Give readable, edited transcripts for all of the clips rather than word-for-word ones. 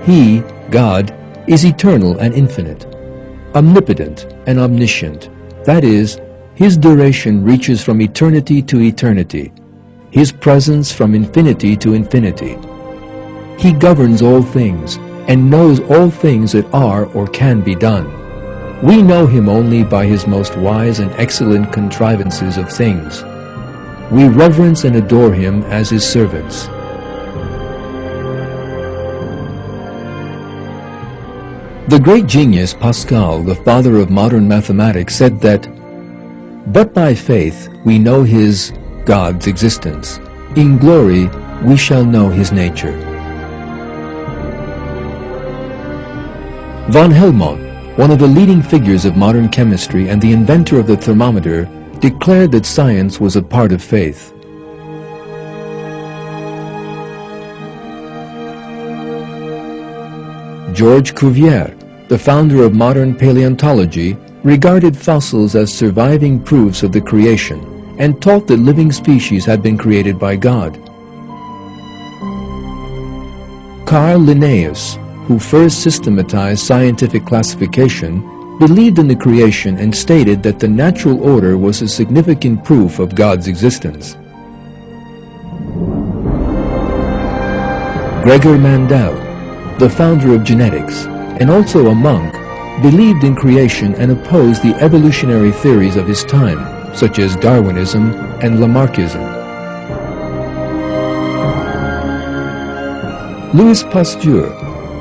He, God, is eternal and infinite, omnipotent and omniscient. That is, His duration reaches from eternity to eternity, His presence from infinity to infinity. He governs all things and knows all things that are or can be done. We know Him only by His most wise and excellent contrivances of things. We reverence and adore Him as His servants. The great genius Pascal, the father of modern mathematics, said that, "But by faith we know His, God's existence. In glory we shall know His nature." Von Helmont, one of the leading figures of modern chemistry and the inventor of the thermometer, declared that science was a part of faith. Georges Cuvier, the founder of modern paleontology, regarded fossils as surviving proofs of the creation and taught that living species had been created by God. Carl Linnaeus, who first systematized scientific classification, believed in the creation and stated that the natural order was a significant proof of God's existence. Gregor Mendel, the founder of genetics, and also a monk, believed in creation and opposed the evolutionary theories of his time, such as Darwinism and Lamarckism. Louis Pasteur,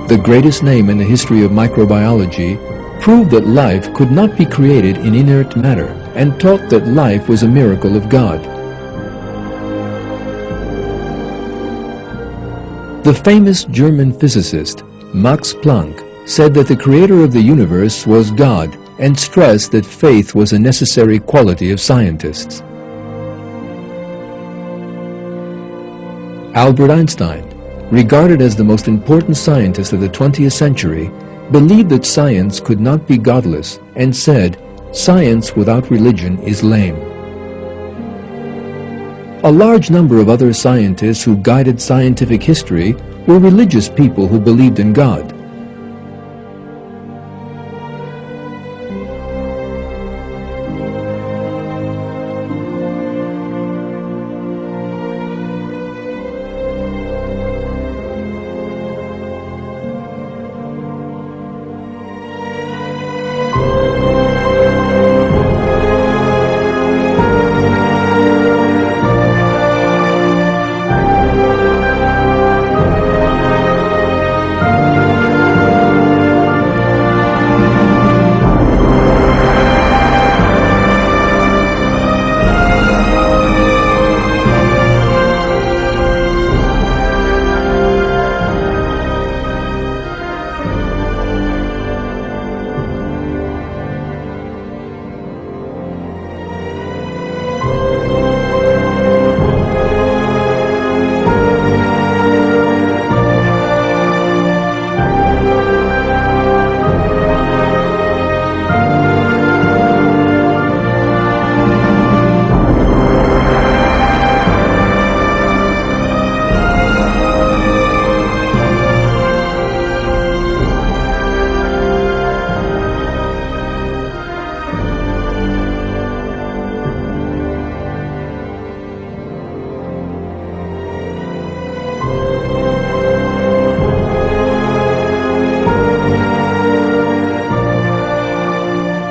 the greatest name in the history of microbiology, proved that life could not be created in inert matter and taught that life was a miracle of God. The famous German physicist Max Planck said that the creator of the universe was God and stressed that faith was a necessary quality of scientists. Albert Einstein, regarded as the most important scientist of the 20th century, believed that science could not be godless and said, "Science without religion is lame." A large number of other scientists who guided scientific history were religious people who believed in God.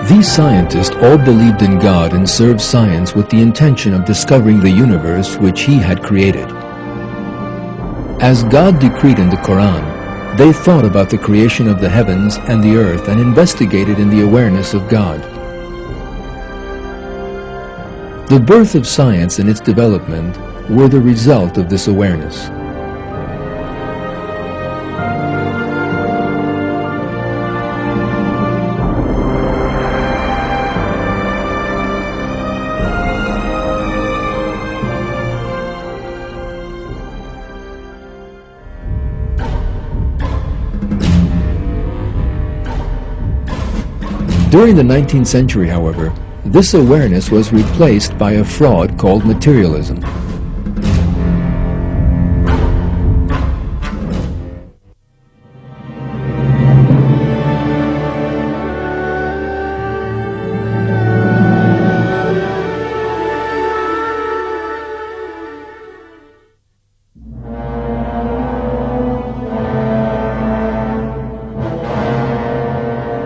These scientists all believed in God and served science with the intention of discovering the universe which He had created. As God decreed in the Quran, they thought about the creation of the heavens and the earth and investigated in the awareness of God. The birth of science and its development were the result of this awareness. During the 19th century, however, this awareness was replaced by a fraud called materialism.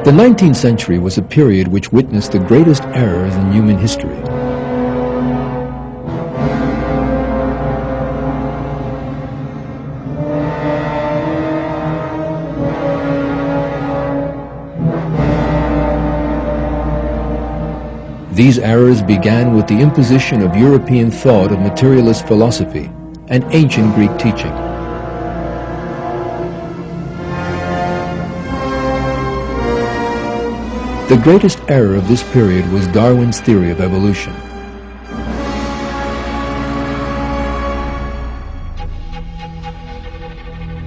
The 19th century was a period which witnessed the greatest errors in human history. These errors began with the imposition of European thought of materialist philosophy and ancient Greek teaching. The greatest error of this period was Darwin's theory of evolution.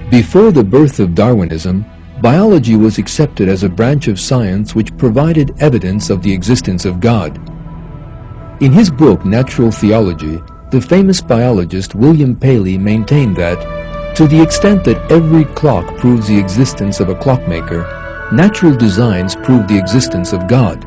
Before the birth of Darwinism, biology was accepted as a branch of science which provided evidence of the existence of God. In his book Natural Theology, the famous biologist William Paley maintained that, to the extent that every clock proves the existence of a clockmaker, natural designs prove the existence of God.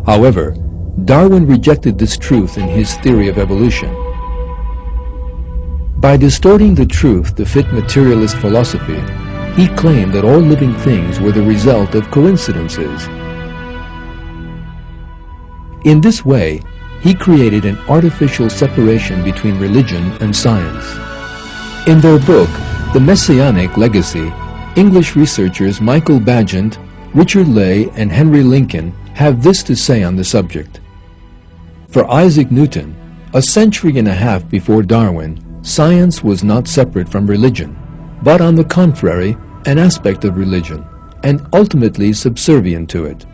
However, Darwin rejected this truth in his theory of evolution. By distorting the truth to fit materialist philosophy, he claimed that all living things were the result of coincidences. In this way, he created an artificial separation between religion and science. In their book, The Messianic Legacy, English researchers Michael Bagent, Richard Ley, and Henry Lincoln have this to say on the subject. For Isaac Newton, a century and a half before Darwin, science was not separate from religion, but on the contrary, an aspect of religion, and ultimately subservient to it.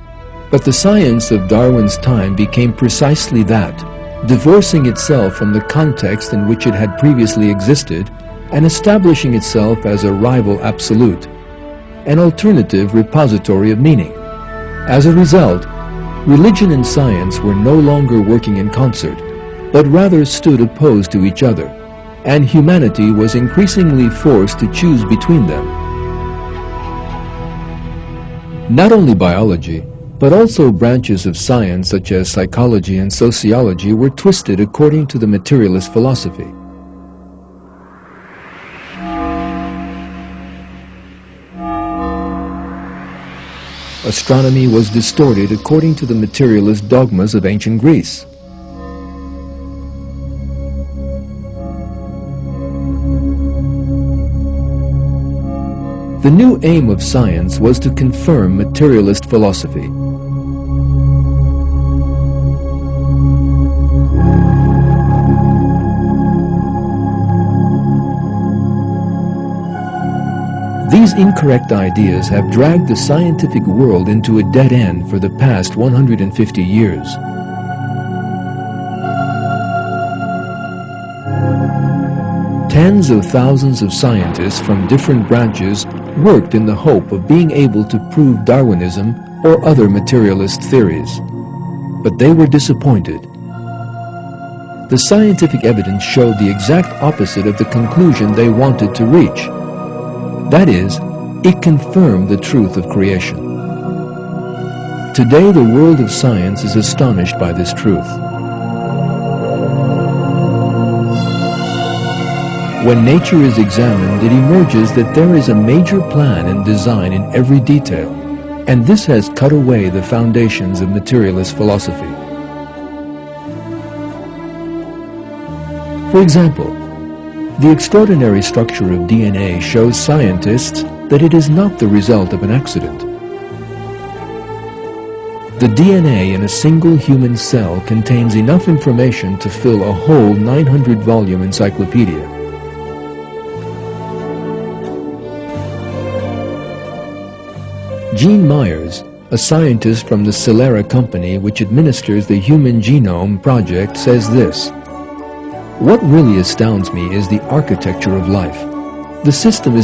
But the science of Darwin's time became precisely that, divorcing itself from the context in which it had previously existed, and establishing itself as a rival absolute, an alternative repository of meaning. As a result, religion and science were no longer working in concert, but rather stood opposed to each other, and humanity was increasingly forced to choose between them. Not only biology, but also branches of science such as psychology and sociology were twisted according to the materialist philosophy. Astronomy was distorted according to the materialist dogmas of ancient Greece. The new aim of science was to confirm materialist philosophy. These incorrect ideas have dragged the scientific world into a dead end for the past 150 years. Tens of thousands of scientists from different branches worked in the hope of being able to prove Darwinism or other materialist theories. But they were disappointed. The scientific evidence showed the exact opposite of the conclusion they wanted to reach. That is, it confirmed the truth of creation. Today, the world of science is astonished by this truth. When nature is examined, it emerges that there is a major plan and design in every detail, and this has cut away the foundations of materialist philosophy. For example, the extraordinary structure of DNA shows scientists that it is not the result of an accident. The DNA in a single human cell contains enough information to fill a whole 900-volume encyclopedia. Gene Myers, a scientist from the Celera company which administers the Human Genome Project, says this: "What really astounds me is the architecture of life. The system is